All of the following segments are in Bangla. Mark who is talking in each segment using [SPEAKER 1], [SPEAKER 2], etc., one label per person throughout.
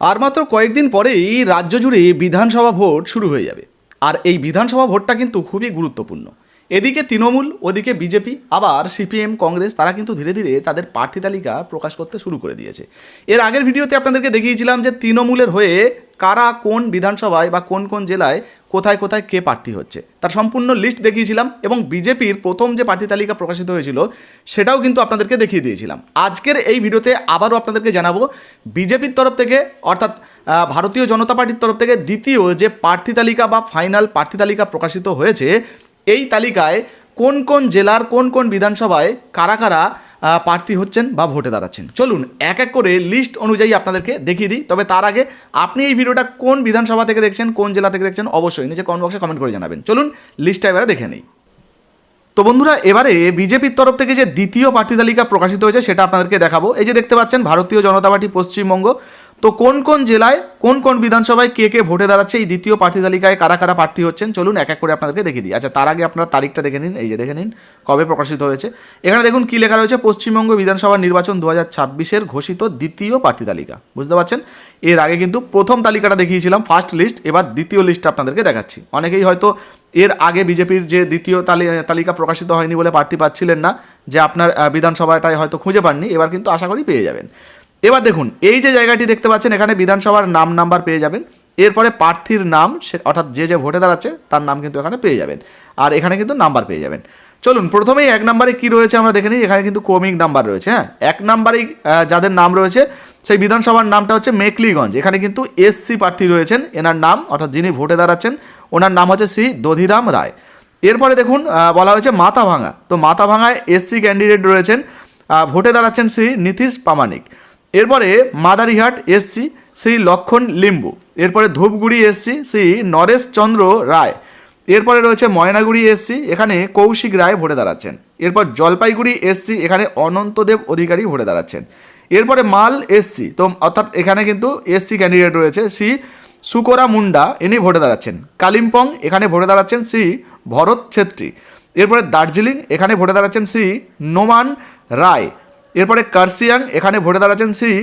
[SPEAKER 1] আর মাত্র কয়েকদিন পরেই রাজ্য জুড়ে বিধানসভা ভোট শুরু হয়ে যাবে। আর এই বিধানসভা ভোটটা কিন্তু খুবই গুরুত্বপূর্ণ। এদিকে তৃণমূল, ওদিকে বিজেপি, আবার সিপিএম, কংগ্রেস তারা কিন্তু ধীরে ধীরে তাদের প্রার্থী তালিকা প্রকাশ করতে শুরু করে দিয়েছে। এর আগের ভিডিওতে আপনাদেরকে দেখিয়েছিলাম যে তৃণমূলের হয়ে কারা কোন বিধানসভায় বা কোন কোন জেলায় কোথায় কোথায় কে প্রার্থী হচ্ছে তার সম্পূর্ণ লিস্ট দেখিয়েছিলাম, এবং বিজেপির প্রথম যে প্রার্থী তালিকা প্রকাশিত হয়েছিল সেটাও কিন্তু আপনাদেরকে দেখিয়ে দিয়েছিলাম। আজকের এই ভিডিওতে আবারও আপনাদেরকে জানাবো বিজেপির তরফ থেকে, অর্থাৎ ভারতীয় জনতা পার্টির তরফ থেকে দ্বিতীয় যে প্রার্থী তালিকা বা ফাইনাল প্রার্থী তালিকা প্রকাশিত হয়েছে, এই তালিকায় কোন কোন জেলার কোন কোন বিধানসভায় কারা কারা প্রার্থী হচ্ছেন বা ভোটে দাঁড়াচ্ছেন। চলুন এক এক করে লিস্ট অনুযায়ী আপনাদেরকে দেখিয়ে দিই। তবে তার আগে আপনি এই ভিডিওটা কোন বিধানসভা থেকে দেখছেন, কোন জেলা থেকে দেখছেন, অবশ্যই নিচে কমেন্ট বক্সে কমেন্ট করে জানাবেন। চলুন লিস্টটা এবারে দেখে নিই। তো বন্ধুরা, এবারে বিজেপির তরফ থেকে যে দ্বিতীয় প্রার্থী তালিকা প্রকাশিত হয়েছে সেটা আপনাদেরকে দেখাবো। এই যে দেখতে পাচ্ছেন ভারতীয় জনতা পার্টি পশ্চিমবঙ্গ। তো কোন কোন জেলায় কোন কোন বিধানসভায় কে কে ভোটে দাঁড়াচ্ছে, এই দ্বিতীয় প্রার্থী তালিকায় কারা কারা প্রার্থী হচ্ছেন, চলুন এক এক করে আপনাদেরকে দেখিয়ে দিই। আচ্ছা, তার আগে আপনারা তারিখটা দেখে নিন। এই যে দেখে নিন কবে প্রকাশিত হয়েছে। এখানে দেখুন কী লেখা রয়েছে, পশ্চিমবঙ্গ বিধানসভা নির্বাচন 2026-এর ঘোষিত দ্বিতীয় প্রার্থী তালিকা। বুঝতে পারছেন? এর আগে কিন্তু প্রথম তালিকাটা দেখিয়েছিলাম, ফার্স্ট লিস্ট, এবার দ্বিতীয় লিস্টটা আপনাদেরকে দেখাচ্ছি। অনেকেই হয়তো এর আগে বিজেপির যে দ্বিতীয় তালিকা প্রকাশিত হয়নি বলে প্রার্থী পাচ্ছিলেন না, যে আপনার বিধানসভাটায় হয়তো খুঁজে পাননি, এবার কিন্তু আশা করি পেয়ে যাবেন। এবার দেখুন এই যে জায়গাটি দেখতে পাচ্ছেন, এখানে বিধানসভার নাম নাম্বার পেয়ে যাবেন, এরপরে প্রার্থীর নাম, অর্থাৎ যে যে ভোটে দাঁড়াচ্ছে তার নাম কিন্তু এখানে পেয়ে যাবেন, আর এখানে কিন্তু নাম্বার পেয়ে যাবেন। চলুন প্রথমেই এক নাম্বারে কী রয়েছে আমরা দেখে নিই। এখানে কিন্তু ক্রমিক নাম্বার রয়েছে। হ্যাঁ, এক নাম্বারেই যাদের নাম রয়েছে সেই বিধানসভার নামটা হচ্ছে মেকলিগঞ্জ। এখানে কিন্তু এসসি প্রার্থী রয়েছেন, এনার নাম অর্থাৎ যিনি ভোটে দাঁড়াচ্ছেন ওনার নাম হচ্ছে শ্রী দধিরাম রায়। এরপরে দেখুন বলা হয়েছে মাথাভাঙা। তো মাথাভাঙায় এসসি ক্যান্ডিডেট রয়েছেন, ভোটে দাঁড়াচ্ছেন শ্রী নীতিশ প্রামাণিক। এরপরে মাদারিহাট এসসি শ্রী লক্ষণ লিম্বু। এরপরে ধূপগুড়ি এসসি শ্রী নরেশ চন্দ্র রায়। এরপরে রয়েছে ময়নাগুড়ি এসসি, এখানে কৌশিক রায় ভোটে দাঁড়াচ্ছেন। এরপর জলপাইগুড়ি এসসি, এখানে অনন্তদেব অধিকারী ভোটে দাঁড়াচ্ছেন। এরপরে মাল এসসি, তো অর্থাৎ এখানে কিন্তু এসসি ক্যান্ডিডেট রয়েছে শ্রী সুকোরা মুন্ডা, ইনি ভোটে দাঁড়াচ্ছেন। কালিম্পং, এখানে ভোটে দাঁড়াচ্ছেন শ্রী ভরত ছেত্রী। এরপরে দার্জিলিং, এখানে ভোটে দাঁড়াচ্ছেন শ্রী নোমান রায়। এরপরে কার্সিয়াং, এখানে ভোটে দাঁড়াচ্ছেন শ্রী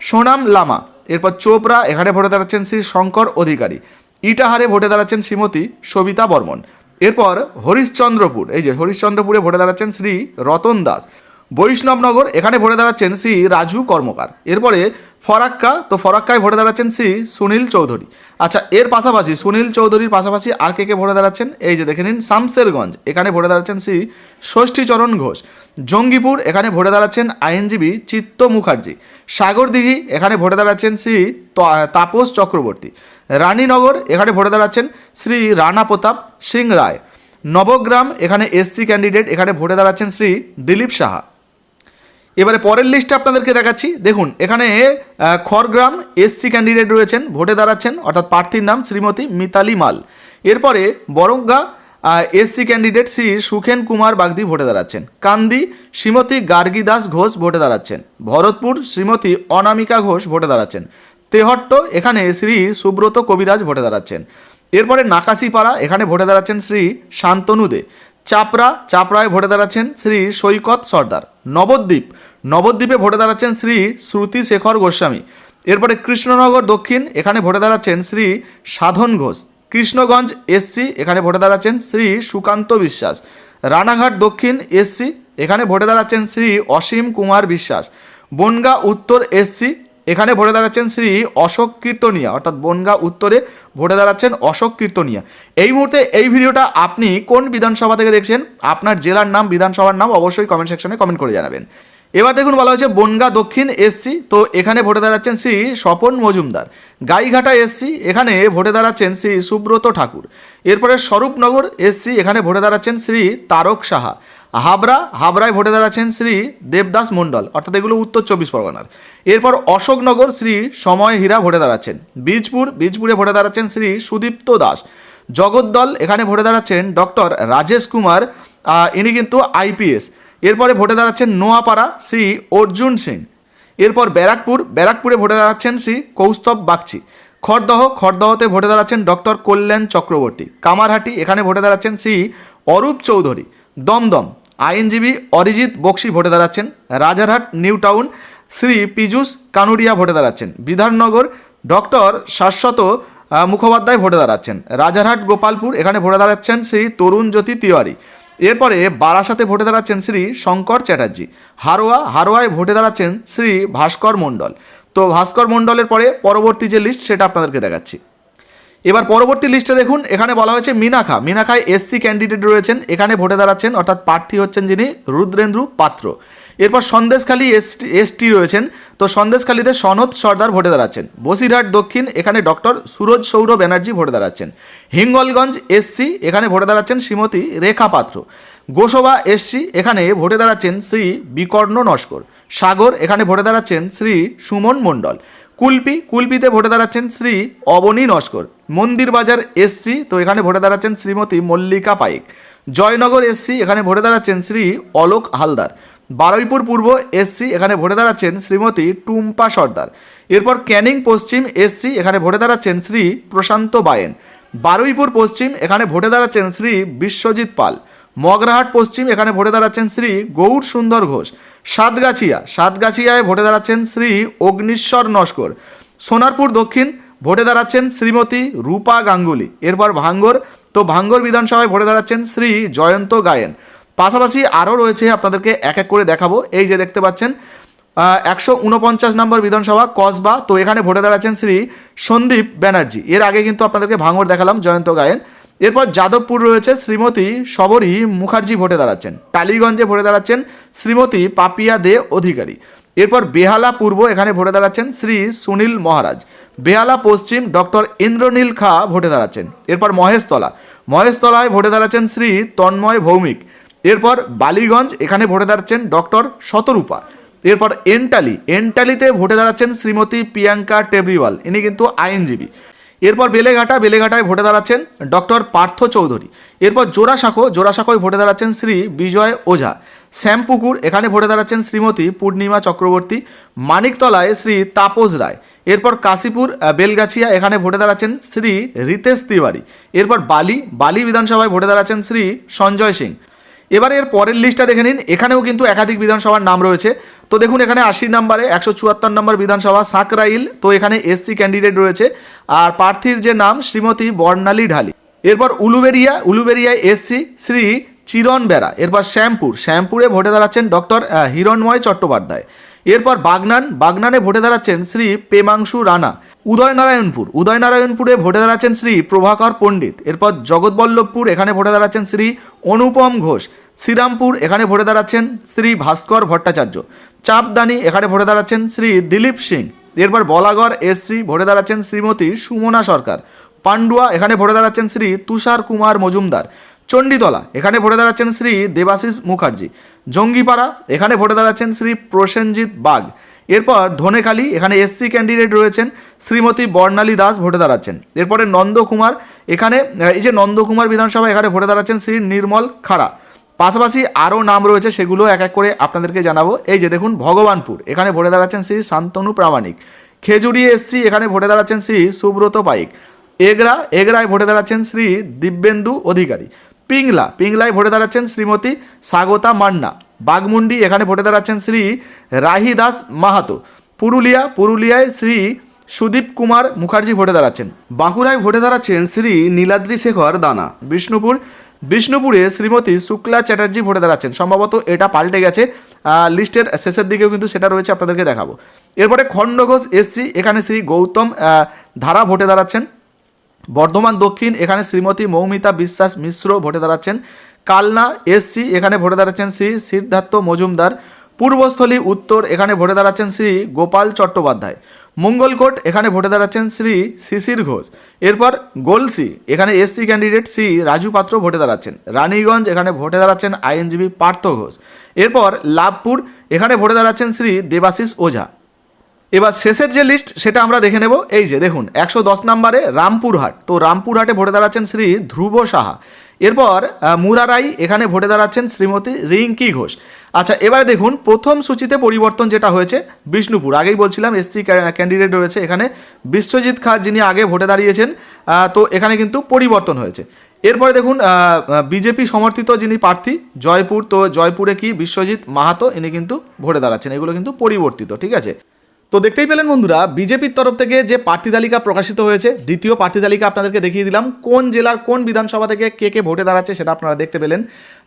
[SPEAKER 1] সোনাম লামা। এরপর চোপড়া, এখানে ভোটে দাঁড়াচ্ছেন শ্রী শঙ্কর অধিকারী। ইটাহারে ভোটে দাঁড়াচ্ছেন শ্রীমতী সবিতা বর্মন। এরপর হরিশ্চন্দ্রপুর, এই যে হরিশ্চন্দ্রপুরে ভোটে দাঁড়াচ্ছেন শ্রী রতন দাস। বৈষ্ণবনগর, এখানে ভোটে দাঁড়াচ্ছেন শ্রী রাজু কর্মকার। এরপরে ফরাক্কা, তো ফরাক্কায় ভোটে দাঁড়াচ্ছেন শ্রী সুনীল চৌধুরী। আচ্ছা, এর পাশাপাশি সুনীল চৌধুরীর পাশাপাশি আর কে ভোটে দাঁড়াচ্ছেন এই যে দেখে নিন, শামসেরগঞ্জ, এখানে ভোটে দাঁড়াচ্ছেন শ্রী ষষ্ঠীচরণ ঘোষ। জঙ্গিপুর, এখানে ভোটে দাঁড়াচ্ছেন আইনজীবী চিত্ত মুখার্জি। সাগরদিঘি, এখানে ভোটে দাঁড়াচ্ছেন শ্রী তাপস চক্রবর্তী। রানীনগর, এখানে ভোটে দাঁড়াচ্ছেন শ্রী রানা প্রতাপ সিং রায়। নবগ্রাম, এখানে এসসি ক্যান্ডিডেট, এখানে ভোটে দাঁড়াচ্ছেন শ্রী দিলীপ সাহা। এবারে পরের লিস্টটা আপনাদেরকে দেখাচ্ছি। দেখুন এখানে খড়গ্রাম এসসি ক্যান্ডিডেট রয়েছেন, ভোটে দাঁড়াচ্ছেন, অর্থাৎ প্রার্থীর নাম শ্রীমতী মিতালি মাল। এরপরে বরঙ্গা এসসি ক্যান্ডিডেট শ্রী সুখেন কুমার বাগদি ভোটে দাঁড়াচ্ছেন। কান্দি শ্রীমতী গার্গী দাস ঘোষ ভোটে দাঁড়াচ্ছেন। ভরতপুর শ্রীমতী অনামিকা ঘোষ ভোটে দাঁড়াচ্ছেন। তেহট্ট, এখানে শ্রী সুব্রত কবিরাজ ভোটে দাঁড়াচ্ছেন। এরপরে নাকাশিপাড়া, এখানে ভোটে দাঁড়াচ্ছেন শ্রী শান্তনু দে। চাপড়ায় ভোটে দাঁড়াচ্ছেন শ্রী সৈকত সর্দার। নবদ্বীপে ভোটে দাঁড়াচ্ছেন শ্রী শ্রুতি শেখর গোস্বামী। এরপরে কৃষ্ণনগর দক্ষিণ, এখানে ভোটে দাঁড়াচ্ছেন শ্রী সাধন ঘোষ। কৃষ্ণগঞ্জ এসসি, এখানে ভোটে দাঁড়াচ্ছেন শ্রী সুকান্ত বিশ্বাস। রানাঘাট দক্ষিণ এসসি, এখানে ভোটে দাঁড়াচ্ছেন শ্রী অসীম কুমার বিশ্বাস। বনগাঁ উত্তর এসসি, এখানে ভোটে দাঁড়াচ্ছেন শ্রী অশোক কীর্তনিয়া, অর্থাৎ বনগাঁ উত্তরে ভোটে দাঁড়াচ্ছেন অশোক কীর্তনিয়া। এই মুহূর্তে এই ভিডিওটা আপনি কোন বিধানসভা থেকে দেখছেন, আপনার জেলার নাম, বিধানসভার নাম অবশ্যই কমেন্ট সেকশনে কমেন্ট করে জানাবেন। এবার দেখুন বলা হয়েছে বনগাঁ দক্ষিণ এসসি, তো এখানে ভোটে দাঁড়াচ্ছেন শ্রী স্বপন মজুমদার। গাইঘাটা এসসি, এখানে ভোটে দাঁড়াচ্ছেন শ্রী সুব্রত ঠাকুর। এরপরে স্বরূপনগর এসসি, এখানে ভোটে দাঁড়াচ্ছেন শ্রী তারক সাহা। হাবড়ায় ভোটে দাঁড়াচ্ছেন শ্রী দেবদাস মণ্ডল, অর্থাৎ এগুলো উত্তর 24 পরগনার। এরপর অশোকনগর শ্রী সময় হীরা ভোটে দাঁড়াচ্ছেন। বীজপুরে ভোটে দাঁড়াচ্ছেন শ্রী সুদীপ্ত দাস। জগদ্দল, এখানে ভোটে দাঁড়াচ্ছেন ডক্টর রাজেশ কুমার, ইনি কিন্তু আইপিএস। এরপরে ভোটে দাঁড়াচ্ছেন নোয়াপাড়া শ্রী অর্জুন সিং। এরপর ব্যারাকপুরে ভোটে দাঁড়াচ্ছেন শ্রী কৌস্তব বাগচি। খড়দহতে ভোটে দাঁড়াচ্ছেন ডক্টর কল্যাণ চক্রবর্তী। কামারহাটি, এখানে ভোটে দাঁড়াচ্ছেন শ্রী অরূপ চৌধুরী। দমদম আইনজীবী অরিজিৎ বক্সি ভোটে দাঁড়াচ্ছেন। রাজারহাট নিউ টাউন শ্রী পীযূষ কানুরিয়া ভোটে দাঁড়াচ্ছেন। বিধাননগর ডক্টর শাশ্বত মুখোপাধ্যায় ভোটে দাঁড়াচ্ছেন। রাজারহাট গোপালপুর এখানে ভোটে দাঁড়াচ্ছেন শ্রী তরুণ জ্যোতি তিওয়ারি। এরপরে বারাসাতে ভোটে দাঁড়াচ্ছেন শ্রী শঙ্কর চ্যাটার্জি। হারোয়ায় ভোটে দাঁড়াচ্ছেন শ্রী ভাস্কর মণ্ডল। তো ভাস্কর মণ্ডলের পরে পরবর্তী যে লিস্ট সেটা আপনাদেরকে দেখাচ্ছি। এবার পরবর্তী লিস্টে দেখুন, এখানে বলা হয়েছে মিনাখায় এসসি ক্যান্ডিডেট রয়েছেন, এখানে ভোটে দাঁড়াচ্ছেন, অর্থাৎ প্রার্থী হচ্ছেন যিনি রুদ্রেন্দ্র পাত্র। এরপর সন্দেশখালী এসটি রয়েছেন, তো সন্দেশখালীতে সনৎ সর্দার ভোটে দাঁড়াচ্ছেন। বসিরহাট দক্ষিণ এখানে ডক্টর সুরজ সৌর ব্যানার্জি ভোটে দাঁড়াচ্ছেন। হিঙ্গলগঞ্জ এসসি এখানে ভোটে দাঁড়াচ্ছেন শ্রীমতী রেখা পাত্র। গোসবা এসসি এখানে ভোটে দাঁড়াচ্ছেন শ্রী বিকর্ণ নস্কর। সাগর এখানে ভোটে দাঁড়াচ্ছেন শ্রী সুমন মণ্ডল। কুলপিতে ভোটে দাঁড়াচ্ছেন শ্রী অবনী নস্কর। মন্দির বাজার এসসি, তো এখানে ভোটে দাঁড়াচ্ছেন শ্রীমতী মল্লিকা পাইক। জয়নগর এসসি এখানে ভোটে দাঁড়াচ্ছেন শ্রী অলোক হালদার। বারুইপুর পূর্ব এসসি এখানে ভোটে দাঁড়াচ্ছেন শ্রীমতী টুম্পা সর্দার। এরপর ক্যানিং পশ্চিম এসসি এখানে ভোটে দাঁড়াচ্ছেন শ্রী প্রশান্ত বায়েন। বারুইপুর পশ্চিম এখানে ভোটে দাঁড়াচ্ছেন শ্রী বিশ্বজিৎ পাল। মগরাহাট পশ্চিম এখানে ভোটে দাঁড়াচ্ছেন শ্রী গৌর সুন্দর ঘোষ। সাতগাছিয়ায় ভোটে দাঁড়াচ্ছেন শ্রী অগ্নিশ্বর নস্কর। সোনারপুর দক্ষিণ ভোটে দাঁড়াচ্ছেন শ্রীমতী রূপা গাঙ্গুলি। এরপর ভাঙ্গর বিধানসভায় ভোটে দাঁড়াচ্ছেন শ্রী জয়ন্ত গায়েন। পাশাপাশি আরও রয়েছে, আপনাদেরকে এক এক করে দেখাবো। এই যে দেখতে পাচ্ছেন 149 নম্বর বিধানসভা কসবা, তো এখানে ভোটে দাঁড়াচ্ছেন শ্রী সন্দীপ ব্যানার্জি। এর আগে কিন্তু আপনাদেরকে ভাঙ্গর দেখালাম, জয়ন্ত গায়েন। এরপর যাদবপুর রয়েছে শ্রীমতী শবরী মুখার্জি ভোটে দাঁড়াচ্ছেন। টালিগঞ্জে ভোটে দাঁড়াচ্ছেন শ্রীমতী পাপিয়া দে অধিকারী। এরপর বেহালা পূর্ব এখানে ভোটে দাঁড়াচ্ছেন শ্রী সুনীল মহারাজ। বেহালা পশ্চিম ডক্টর ইন্দ্রনীল খা ভোটে দাঁড়াচ্ছেন। এরপর মহেশতলায় ভোটে দাঁড়াচ্ছেন শ্রী তন্ময় ভৌমিক। এরপর বালিগঞ্জ এখানে ভোটে দাঁড়াচ্ছেন ডক্টর শতরূপা। এরপর এন্টালিতে ভোটে দাঁড়াচ্ছেন শ্রীমতী প্রিয়াঙ্কা টেবরিওয়াল, ইনি কিন্তু আইনজীবী। এরপর বেলেঘাটায় ভোটে দাঁড়াচ্ছেন ডক্টর পার্থ চৌধুরী। এরপর জোড়াসাঁকোয় ভোটে দাঁড়াচ্ছেন শ্রী বিজয় ওঝা। শ্যামপুকুর এখানে ভোটে দাঁড়াচ্ছেন শ্রীমতী পূর্ণিমা চক্রবর্তী। মানিকতলায় শ্রী তাপস রায়। এরপর কাশীপুর বেলগাছিয়া এখানে ভোটে দাঁড়াচ্ছেন শ্রী রিতেশ তিওয়ারি। এরপর বালি বিধানসভায় ভোটে দাঁড়াচ্ছেন শ্রী সঞ্জয় সিং। এবারে এর পরের লিস্টটা দেখে নিন, এখানেও কিন্তু একাধিক বিধানসভার নাম রয়েছে। তো দেখুন, এখানে 80 নম্বরে 174 নম্বর বিধানসভা সাঁকরাইল, তো এখানে এসসি ক্যান্ডিডেট রয়েছে, আর প্রার্থীর যে নাম শ্রীমতী বর্ণালী ঢালি। এরপর উলুবেরিয়ায় এসসি শ্রী চিরণ বেরা। এরপর শ্যামপুরে ভোটে দাঁড়াচ্ছেন ডক্টর হিরণময় চট্টোপাধ্যায়। এরপর বাগনানে ভোটে দাঁড়াচ্ছেন শ্রী প্রেমাংশু রানা। উদয়নারায়ণপুরে ভোটে দাঁড়াচ্ছেন শ্রী প্রভাকর পণ্ডিত। এরপর জগৎবল্লভপুর এখানে ভোটে দাঁড়াচ্ছেন শ্রী অনুপম ঘোষ। শ্রীরামপুর এখানে ভোটে দাঁড়াচ্ছেন শ্রী ভাস্কর ভট্টাচার্য। চাপদানি এখানে ভোটে দাঁড়াচ্ছেন শ্রী দিলীপ সিং। এরপর বলাগড় এসসি ভোটে দাঁড়াচ্ছেন শ্রীমতী সুমনা সরকার। পান্ডুয়া এখানে ভোটে দাঁড়াচ্ছেন শ্রী তুষার কুমার মজুমদার। চণ্ডীতলা এখানে ভোটে দাঁড়াচ্ছেন শ্রী দেবাশিস মুখার্জি। জঙ্গিপাড়া এখানে ভোটে দাঁড়াচ্ছেন শ্রী প্রসেনজিৎ বাগ। এরপর ধনেখালি এখানে এসসি ক্যান্ডিডেট রয়েছেন শ্রীমতী বর্ণালী দাস ভোটে দাঁড়াচ্ছেন। এরপরে নন্দকুমার এখানে নন্দকুমার বিধানসভা এখানে ভোটে দাঁড়াচ্ছেন শ্রী নির্মল খাড়া। পাশাপাশি আরও নাম রয়েছে, সেগুলো এক এক করে আপনাদেরকে জানাবো। এই যে দেখুন, ভগবানপুর এখানে ভোটে দাঁড়াচ্ছেন শ্রী শান্তনু প্রামাণিক। খেজুরি এসসি এখানে ভোটে দাঁড়াচ্ছেন শ্রী সুব্রত পাইক। এগরায় ভোটে দাঁড়াচ্ছেন শ্রী দিব্যেন্দু অধিকারী। পিংলায় ভোটে দাঁড়াচ্ছেন শ্রীমতী স্বাগতা মান্না। বাগমুন্ডি এখানে ভোটে দাঁড়াচ্ছেন শ্রী রাহি দাস মাহাতো। পুরুলিয়ায় শ্রী সুদীপ কুমার মুখার্জি ভোটে দাঁড়াচ্ছেন। বাঁকুড়ায় ভোটে দাঁড়াচ্ছেন শ্রী নীলাদ্রি শেখর দানা। বিষ্ণুপুরে শ্রীমতী শুক্লা চ্যাটার্জি ভোটে দাঁড়াচ্ছেন। সম্ভবত এটা পাল্টে গেছে, লিস্টের শেষের দিকেও কিন্তু সেটা রয়েছে, আপনাদেরকে দেখাবো। এরপরে খণ্ডঘোষ এসসি এখানে শ্রী গৌতম ধারা ভোটে দাঁড়াচ্ছেন। বর্ধমান দক্ষিণ এখানে শ্রীমতী মৌমিতা বিশ্বাস মিশ্র ভোটে দাঁড়াচ্ছেন। কালনা এসসি এখানে ভোটে দাঁড়াচ্ছেন শ্রী সিদ্ধার্থ মজুমদার। পূর্বস্থলী উত্তর এখানে ভোটে দাঁড়াচ্ছেন শ্রী গোপাল চট্টোপাধ্যায়। মঙ্গলকোট এখানে ভোটে দাঁড়াচ্ছেন শ্রী শিশির ঘোষ। এরপর গলসি এখানে এসসি ক্যান্ডিডেট শ্রী রাজু পাত্র ভোটে দাঁড়াচ্ছেন। রানীগঞ্জ এখানে ভোটে দাঁড়াচ্ছেন আইনজীবী পার্থ ঘোষ। এরপর লাভপুর এখানে ভোটে দাঁড়াচ্ছেন শ্রী দেবাশিস ওঝা। এবার শেষের যে লিস্ট সেটা আমরা দেখে নেব। এই যে দেখুন, 110 নম্বরে রামপুরহাট, তো রামপুরহাটে ভোটে দাঁড়াচ্ছেন শ্রী ধ্রুব সাহা। এরপর মুরারাই এখানে ভোটে দাঁড়াচ্ছেন শ্রীমতী রিঙ্কি ঘোষ। আচ্ছা, এবারে দেখুন প্রথম সূচিতে পরিবর্তন যেটা হয়েছে বিষ্ণুপুর, আগেই বলছিলাম এসসি ক্যান্ডিডেট রয়েছে এখানে বিশ্বজিৎ খা, যিনি আগে ভোটে দাঁড়িয়েছেন, তো এখানে কিন্তু পরিবর্তন হয়েছে। এরপরে দেখুন বিজেপি সমর্থিত যিনি প্রার্থী জয়পুর, তো জয়পুরে কি বিশ্বজিৎ মাহাতো, ইনি কিন্তু ভোটে দাঁড়াচ্ছেন। এগুলো কিন্তু পরিবর্তিত, ঠিক আছে। তো দেখতেই পেলেন বন্ধুরা, বিজেপির তরফ থেকে যে প্রার্থী তালিকা প্রকাশিত হয়েছে, দ্বিতীয় প্রার্থী তালিকা আপনাদেরকে দেখিয়ে দিলাম। কোন জেলার কোন বিধানসভা থেকে কে কে ভোটে দাঁড়াচ্ছে সেটা আপনারা দেখতে পেলেন।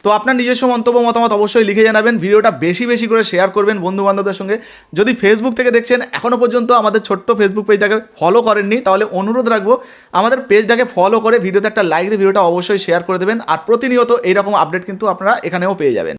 [SPEAKER 1] তো আপনার নিজস্ব মন্তব্য মতামত অবশ্যই লিখে জানাবেন। ভিডিওটা বেশি বেশি করে শেয়ার করবেন বন্ধু বান্ধবদের সঙ্গে। যদি ফেসবুক থেকে দেখছেন, এখনও পর্যন্ত আমাদের ছোট্ট ফেসবুক পেজটাকে ফলো করেননি, তাহলে অনুরোধ রাখবো আমাদের পেজটাকে ফলো করে ভিডিওতে একটা লাইক দিয়ে ভিডিওটা অবশ্যই শেয়ার করে দেবেন। আর প্রতিনিয়ত এইরকম আপডেট কিন্তু আপনারা এখানেও পেয়ে যাবেন।